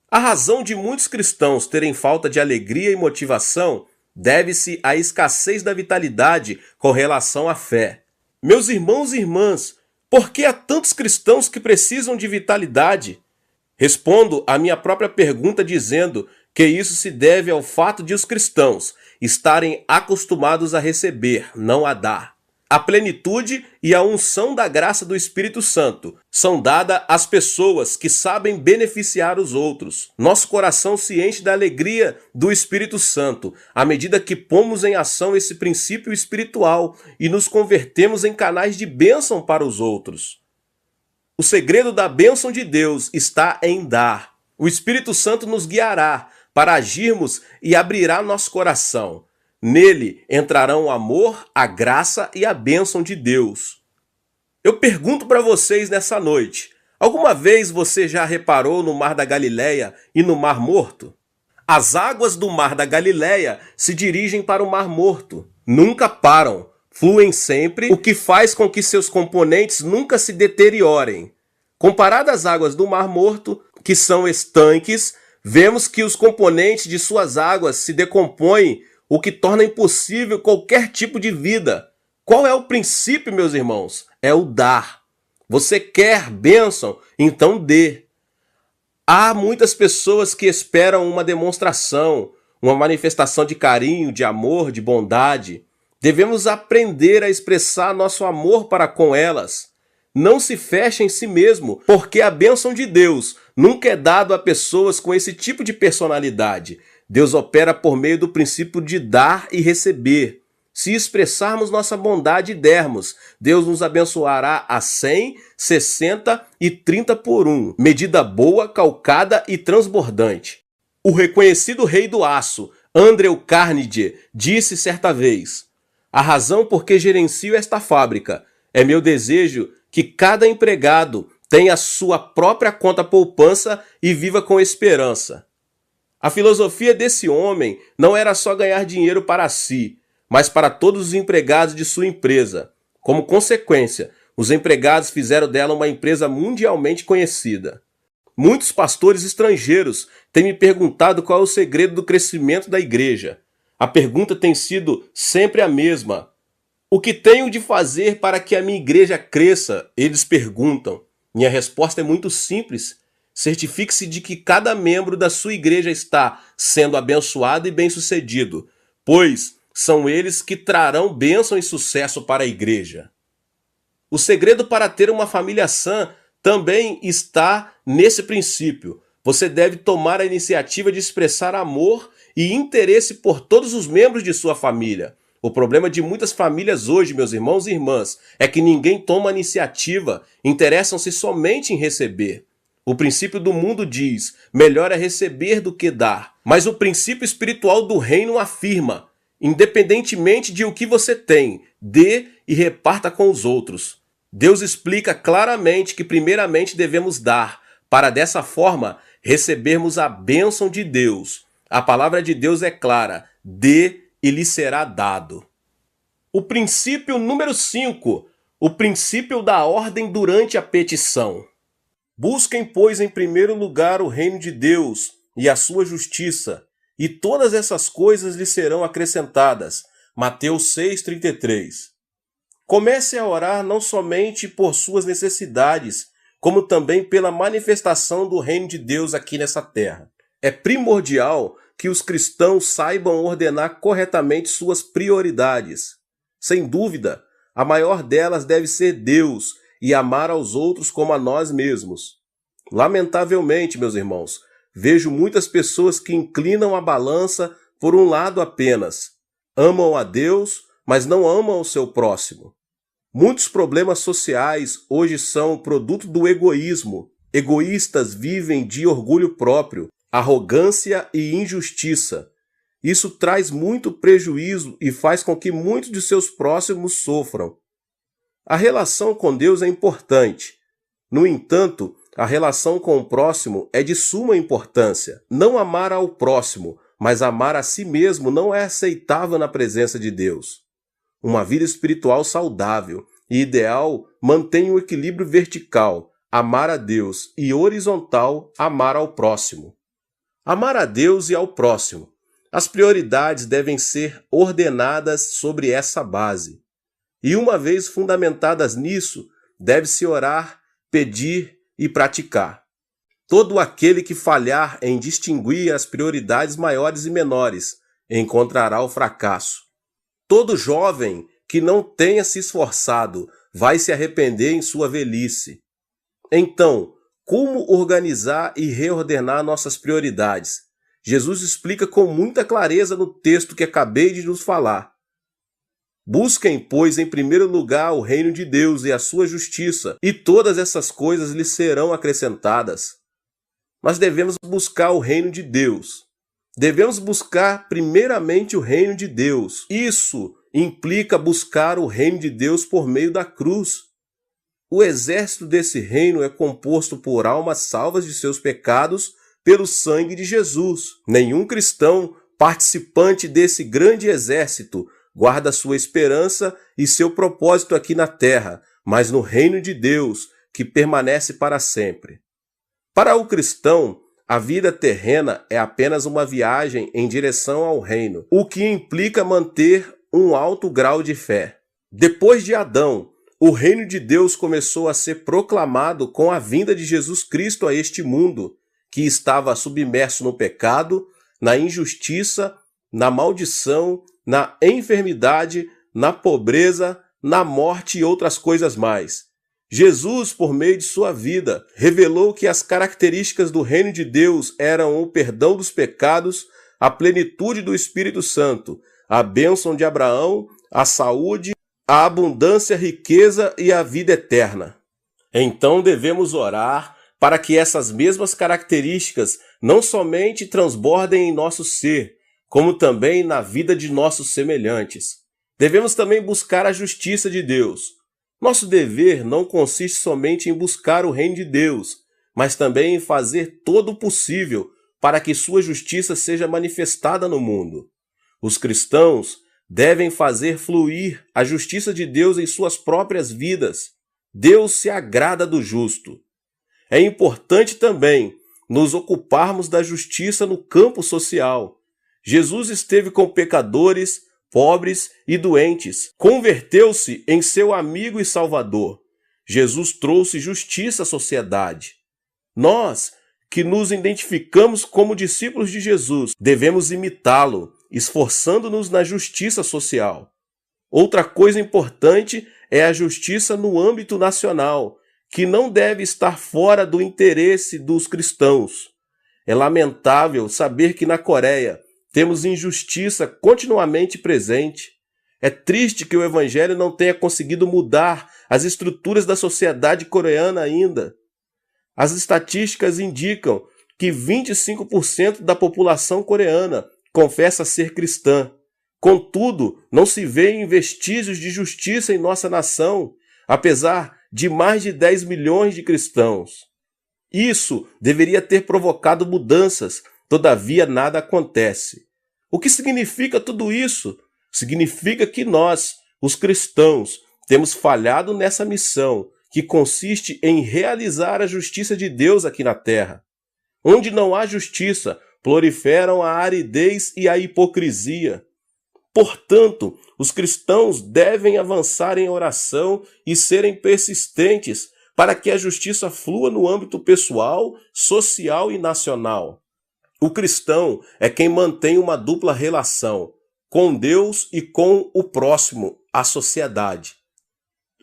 A razão de muitos cristãos terem falta de alegria e motivação deve-se à escassez da vitalidade com relação à fé. Meus irmãos e irmãs, por que há tantos cristãos que precisam de vitalidade? Respondo à minha própria pergunta dizendo que isso se deve ao fato de os cristãos estarem acostumados a receber, não a dar. A plenitude e a unção da graça do Espírito Santo são dadas às pessoas que sabem beneficiar os outros. Nosso coração se enche da alegria do Espírito Santo à medida que pomos em ação esse princípio espiritual e nos convertemos em canais de bênção para os outros. O segredo da bênção de Deus está em dar. O Espírito Santo nos guiará para agirmos e abrirá nosso coração. Nele entrarão o amor, a graça e a bênção de Deus. Eu pergunto para vocês nessa noite, alguma vez você já reparou no Mar da Galileia e no Mar Morto? As águas do Mar da Galileia se dirigem para o Mar Morto. Nunca param, fluem sempre, o que faz com que seus componentes nunca se deteriorem. Comparado às águas do Mar Morto, que são estanques, vemos que os componentes de suas águas se decompõem, o que torna impossível qualquer tipo de vida. Qual é o princípio, meus irmãos? É o dar. Você quer bênção? Então dê. Há muitas pessoas que esperam uma demonstração, uma manifestação de carinho, de amor, de bondade. Devemos aprender a expressar nosso amor para com elas. Não se feche em si mesmo, porque a bênção de Deus nunca é dada a pessoas com esse tipo de personalidade. Deus opera por meio do princípio de dar e receber. Se expressarmos nossa bondade e dermos, Deus nos abençoará a 100, 60 e 30 por 1, medida boa, calcada e transbordante. O reconhecido rei do aço, Andrew Carnegie, disse certa vez: "A razão por que gerencio esta fábrica é meu desejo que cada empregado tenha sua própria conta poupança e viva com esperança." A filosofia desse homem não era só ganhar dinheiro para si, mas para todos os empregados de sua empresa. Como consequência, os empregados fizeram dela uma empresa mundialmente conhecida. Muitos pastores estrangeiros têm me perguntado qual é o segredo do crescimento da igreja. A pergunta tem sido sempre a mesma. O que tenho de fazer para que a minha igreja cresça? Eles perguntam. Minha resposta é muito simples. Certifique-se de que cada membro da sua igreja está sendo abençoado e bem-sucedido, pois são eles que trarão bênção e sucesso para a igreja. O segredo para ter uma família sã também está nesse princípio. Você deve tomar a iniciativa de expressar amor e interesse por todos os membros de sua família. O problema de muitas famílias hoje, meus irmãos e irmãs, é que ninguém toma a iniciativa, interessam-se somente em receber. O princípio do mundo diz, melhor é receber do que dar. Mas o princípio espiritual do reino afirma, independentemente de o que você tem, dê e reparta com os outros. Deus explica claramente que primeiramente devemos dar, para dessa forma recebermos a bênção de Deus. A palavra de Deus é clara, dê e lhe será dado. O princípio número 5, o princípio da ordem durante a petição. Busquem, pois, em primeiro lugar o reino de Deus e a sua justiça, e todas essas coisas lhe serão acrescentadas. Mateus 6,33. Comece a orar não somente por suas necessidades, como também pela manifestação do reino de Deus aqui nessa terra. É primordial que os cristãos saibam ordenar corretamente suas prioridades. Sem dúvida, a maior delas deve ser Deus, e amar aos outros como a nós mesmos. Lamentavelmente, meus irmãos, vejo muitas pessoas que inclinam a balança por um lado apenas. Amam a Deus, mas não amam o seu próximo. Muitos problemas sociais hoje são produto do egoísmo. Egoístas vivem de orgulho próprio, arrogância e injustiça. Isso traz muito prejuízo e faz com que muitos de seus próximos sofram. A relação com Deus é importante. No entanto, a relação com o próximo é de suma importância. Não amar ao próximo mas amar a si mesmo não é aceitável na presença de Deus. Uma vida espiritual saudável e ideal mantém o equilíbrio vertical, amar a Deus, e horizontal, amar ao próximo. Amar a Deus e ao próximo. As prioridades devem ser ordenadas sobre essa base. E uma vez fundamentadas nisso, deve-se orar, pedir e praticar. Todo aquele que falhar em distinguir as prioridades maiores e menores encontrará o fracasso. Todo jovem que não tenha se esforçado vai se arrepender em sua velhice. Então, como organizar e reordenar nossas prioridades? Jesus explica com muita clareza no texto que acabei de nos falar. Busquem, pois, em primeiro lugar o reino de Deus e a sua justiça, e todas essas coisas lhes serão acrescentadas. Mas devemos buscar o reino de Deus. Devemos buscar primeiramente o reino de Deus. Isso implica buscar o reino de Deus por meio da cruz. O exército desse reino é composto por almas salvas de seus pecados pelo sangue de Jesus. Nenhum cristão participante desse grande exército guarda sua esperança e seu propósito aqui na terra, mas no reino de Deus, que permanece para sempre. Para o cristão, a vida terrena é apenas uma viagem em direção ao reino, o que implica manter um alto grau de fé. Depois de Adão, o reino de Deus começou a ser proclamado com a vinda de Jesus Cristo a este mundo, que estava submerso no pecado, na injustiça, na maldição, na enfermidade, na pobreza, na morte e outras coisas mais. Jesus, por meio de sua vida, revelou que as características do reino de Deus eram o perdão dos pecados, a plenitude do Espírito Santo, a bênção de Abraão, a saúde, a abundância, a riqueza e a vida eterna. Então devemos orar para que essas mesmas características não somente transbordem em nosso ser, como também na vida de nossos semelhantes. Devemos também buscar a justiça de Deus. Nosso dever não consiste somente em buscar o reino de Deus, mas também em fazer todo o possível para que sua justiça seja manifestada no mundo. Os cristãos devem fazer fluir a justiça de Deus em suas próprias vidas. Deus se agrada do justo. É importante também nos ocuparmos da justiça no campo social. Jesus esteve com pecadores, pobres e doentes. Converteu-se em seu amigo e salvador. Jesus trouxe justiça à sociedade. Nós, que nos identificamos como discípulos de Jesus, devemos imitá-lo, esforçando-nos na justiça social. Outra coisa importante é a justiça no âmbito nacional, que não deve estar fora do interesse dos cristãos. É lamentável saber que na Coreia temos injustiça continuamente presente. É triste que o Evangelho não tenha conseguido mudar as estruturas da sociedade coreana ainda. As estatísticas indicam que 25% da população coreana confessa ser cristã. Contudo, não se vêem vestígios de justiça em nossa nação, apesar de mais de 10 milhões de cristãos. Isso deveria ter provocado mudanças, todavia nada acontece. O que significa tudo isso? Significa que nós, os cristãos, temos falhado nessa missão, que consiste em realizar a justiça de Deus aqui na terra. Onde não há justiça, proliferam a aridez e a hipocrisia. Portanto, os cristãos devem avançar em oração e serem persistentes para que a justiça flua no âmbito pessoal, social e nacional. O cristão é quem mantém uma dupla relação com Deus e com o próximo, a sociedade.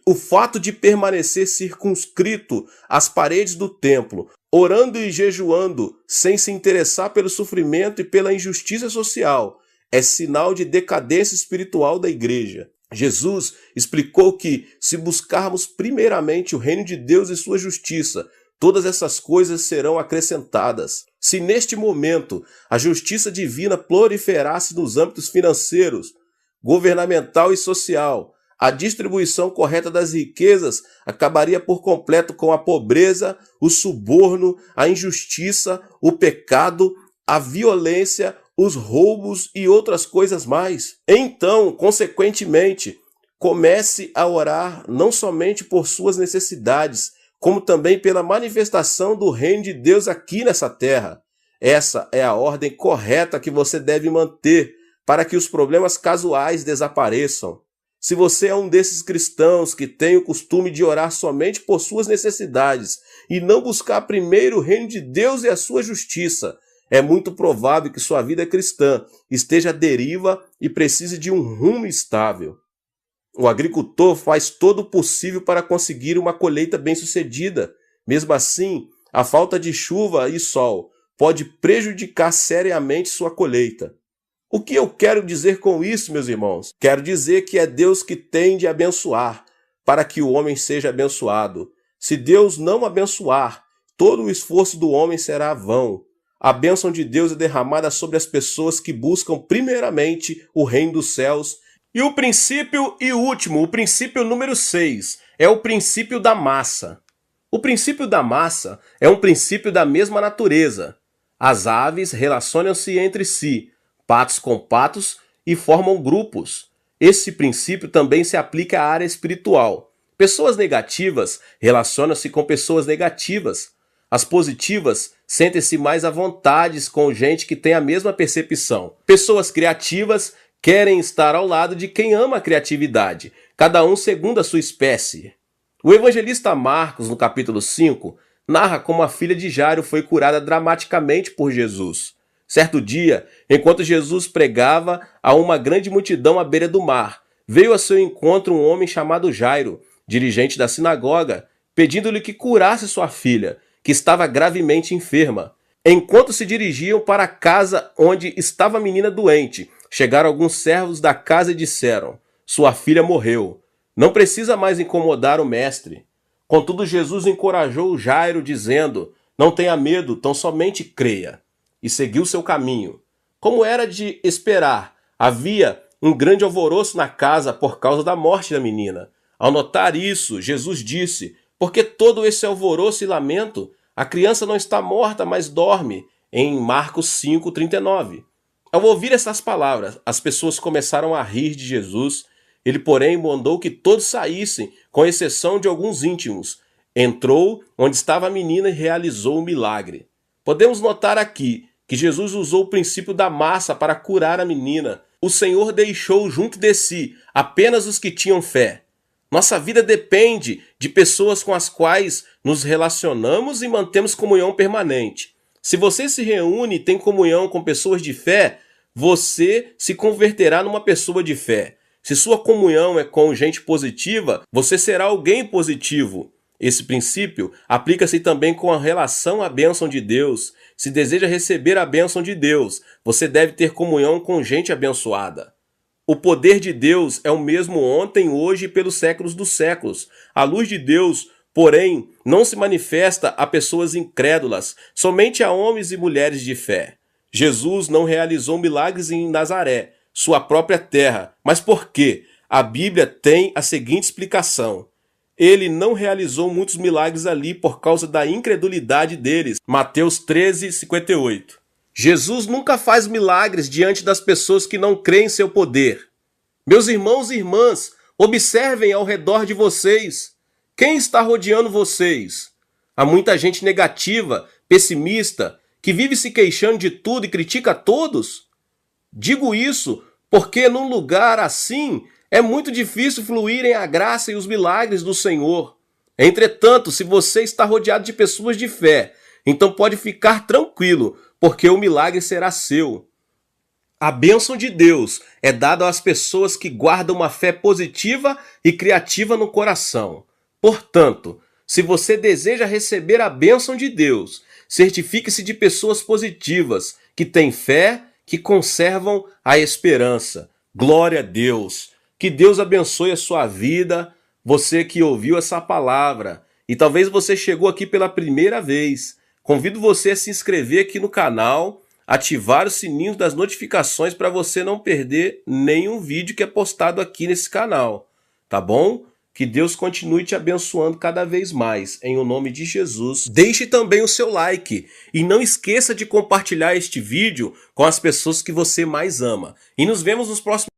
O fato de permanecer circunscrito às paredes do templo, orando e jejuando, sem se interessar pelo sofrimento e pela injustiça social, é sinal de decadência espiritual da igreja. Jesus explicou que, se buscarmos primeiramente o reino de Deus e sua justiça, todas essas coisas serão acrescentadas. Se neste momento a justiça divina proliferasse nos âmbitos financeiros, governamental e social, a distribuição correta das riquezas acabaria por completo com a pobreza, o suborno, a injustiça, o pecado, a violência, os roubos e outras coisas mais. Então, consequentemente, comece a orar não somente por suas necessidades, como também pela manifestação do reino de Deus aqui nessa terra. Essa é a ordem correta que você deve manter para que os problemas casuais desapareçam. Se você é um desses cristãos que tem o costume de orar somente por suas necessidades e não buscar primeiro o reino de Deus e a sua justiça, é muito provável que sua vida cristã esteja à deriva e precise de um rumo estável. O agricultor faz todo o possível para conseguir uma colheita bem-sucedida. Mesmo assim, a falta de chuva e sol pode prejudicar seriamente sua colheita. O que eu quero dizer com isso, meus irmãos? Quero dizer que é Deus que tem de abençoar, para que o homem seja abençoado. Se Deus não abençoar, todo o esforço do homem será vão. A bênção de Deus é derramada sobre as pessoas que buscam primeiramente o reino dos céus. E o princípio e último, o princípio número 6, é o princípio da massa. O princípio da massa é um princípio da mesma natureza. As aves relacionam-se entre si, patos com patos, e formam grupos. Esse princípio também se aplica à área espiritual. Pessoas negativas relacionam-se com pessoas negativas. As positivas sentem-se mais à vontade com gente que tem a mesma percepção. Pessoas criativas querem estar ao lado de quem ama a criatividade, cada um segundo a sua espécie. O evangelista Marcos, no capítulo 5, narra como a filha de Jairo foi curada dramaticamente por Jesus. Certo dia, enquanto Jesus pregava a uma grande multidão à beira do mar, veio a seu encontro um homem chamado Jairo, dirigente da sinagoga, pedindo-lhe que curasse sua filha, que estava gravemente enferma. Enquanto se dirigiam para a casa onde estava a menina doente, chegaram alguns servos da casa e disseram: "Sua filha morreu. Não precisa mais incomodar o mestre." Contudo, Jesus encorajou Jairo, dizendo: "Não tenha medo, tão somente creia." E seguiu seu caminho. Como era de esperar, havia um grande alvoroço na casa por causa da morte da menina. Ao notar isso, Jesus disse: "Por que todo esse alvoroço e lamento? A criança não está morta, mas dorme." Em Marcos 5:39. Ao ouvir essas palavras, as pessoas começaram a rir de Jesus. Ele, porém, mandou que todos saíssem, com exceção de alguns íntimos. Entrou onde estava a menina e realizou o milagre. Podemos notar aqui que Jesus usou o princípio da massa para curar a menina. O Senhor deixou junto de si apenas os que tinham fé. Nossa vida depende de pessoas com as quais nos relacionamos e mantemos comunhão permanente. Se você se reúne e tem comunhão com pessoas de fé, você se converterá numa pessoa de fé. Se sua comunhão é com gente positiva, você será alguém positivo. Esse princípio aplica-se também com a relação à bênção de Deus. Se deseja receber a bênção de Deus, você deve ter comunhão com gente abençoada. O poder de Deus é o mesmo ontem, hoje e pelos séculos dos séculos. A luz de Deus, porém, não se manifesta a pessoas incrédulas, somente a homens e mulheres de fé. Jesus não realizou milagres em Nazaré, sua própria terra. Mas por quê? A Bíblia tem a seguinte explicação: ele não realizou muitos milagres ali por causa da incredulidade deles. Mateus 13:58. Jesus nunca faz milagres diante das pessoas que não creem em seu poder. Meus irmãos e irmãs, observem ao redor de vocês. Quem está rodeando vocês? Há muita gente negativa, pessimista, que vive se queixando de tudo e critica a todos. Digo isso porque num lugar assim é muito difícil fluírem a graça e os milagres do Senhor. Entretanto, se você está rodeado de pessoas de fé, então pode ficar tranquilo, porque o milagre será seu. A bênção de Deus é dada às pessoas que guardam uma fé positiva e criativa no coração. Portanto, se você deseja receber a bênção de Deus, certifique-se de pessoas positivas, que têm fé, que conservam a esperança. Glória a Deus! Que Deus abençoe a sua vida, você que ouviu essa palavra. E talvez você chegou aqui pela primeira vez. Convido você a se inscrever aqui no canal, ativar o sininho das notificações para você não perder nenhum vídeo que é postado aqui nesse canal. Tá bom? Que Deus continue te abençoando cada vez mais, em o nome de Jesus. Deixe também o seu like e não esqueça de compartilhar este vídeo com as pessoas que você mais ama. E nos vemos nos próximos